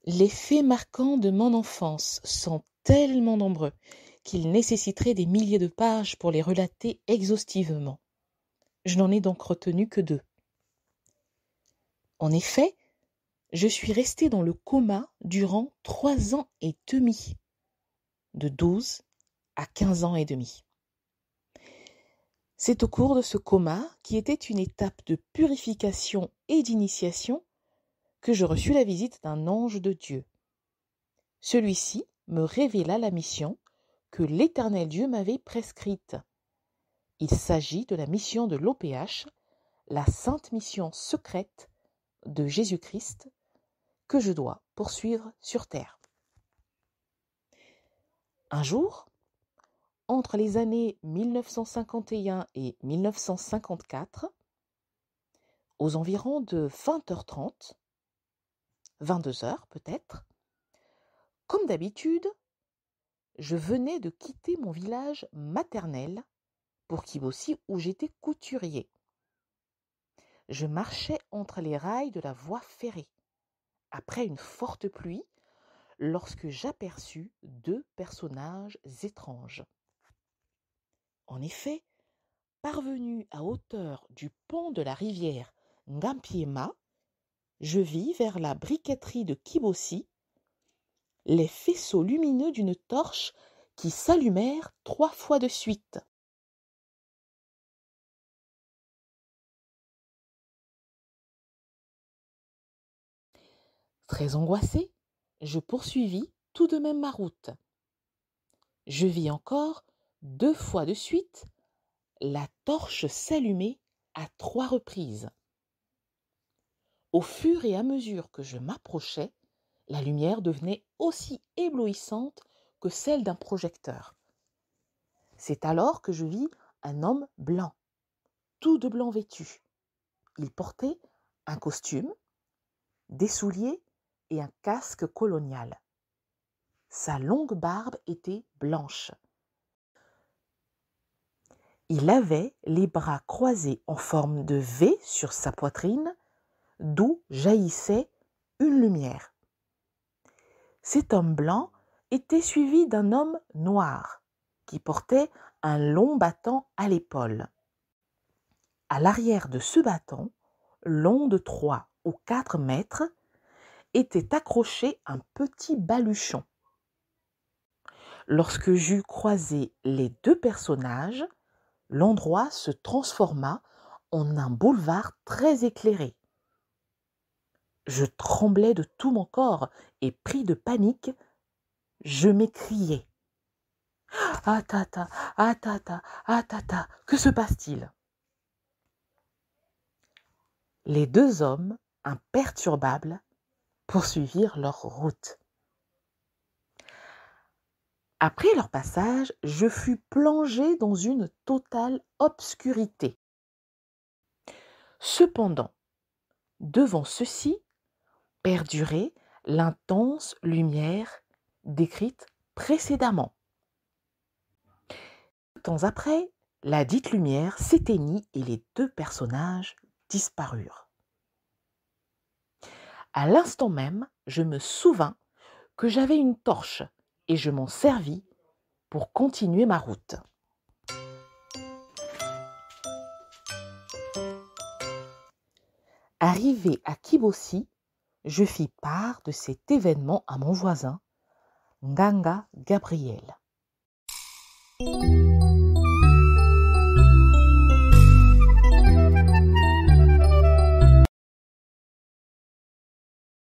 Les faits marquants de mon enfance sont tellement nombreux qu'ils nécessiteraient des milliers de pages pour les relater exhaustivement. Je n'en ai donc retenu que 2. En effet, je suis restée dans le coma durant 3 ans et demi, de 12 à 15 ans et demi. C'est au cours de ce coma, qui était une étape de purification et d'initiation, que je reçus la visite d'un ange de Dieu. Celui-ci me révéla la mission que l'Éternel Dieu m'avait prescrite. Il s'agit de la mission de l'OPH, la sainte mission secrète de Jésus-Christ, que je dois poursuivre sur terre. Un jour, entre les années 1951 et 1954, aux environs de 20h30, 22h peut-être, comme d'habitude, je venais de quitter mon village maternel pour Kibossi où j'étais couturier. Je marchais entre les rails de la voie ferrée, après une forte pluie, lorsque j'aperçus 2 personnages étranges. En effet, parvenu à hauteur du pont de la rivière Ngampiema, je vis vers la briqueterie de Kibossi les faisceaux lumineux d'une torche qui s'allumèrent 3 fois de suite. Très angoissé, je poursuivis tout de même ma route. Je vis encore 2 fois de suite la torche s'allumer à 3 reprises. Au fur et à mesure que je m'approchais, la lumière devenait aussi éblouissante que celle d'un projecteur. C'est alors que je vis un homme blanc, tout de blanc vêtu. Il portait un costume, des souliers et un casque colonial. Sa longue barbe était blanche. Il avait les bras croisés en forme de V sur sa poitrine, d'où jaillissait une lumière. Cet homme blanc était suivi d'un homme noir qui portait un long bâton à l'épaule. À l'arrière de ce bâton, long de 3 ou 4 mètres, était accroché un petit baluchon. Lorsque j'eus croisé les 2 personnages, l'endroit se transforma en un boulevard très éclairé. Je tremblais de tout mon corps et pris de panique, je m'écriai. « Ah tata, ah tata, ah tata, que se passe-t-il » Les 2 hommes, imperturbables, poursuivirent leur route. Après leur passage, je fus plongé dans une totale obscurité. Cependant, devant ceux-ci, perdurait l'intense lumière décrite précédemment. Peu de temps après, la dite lumière s'éteignit et les 2 personnages disparurent. À l'instant même, je me souvins que j'avais une torche et je m'en servis pour continuer ma route. Arrivé à Kibossi, je fis part de cet événement à mon voisin, Nganga Gabriel.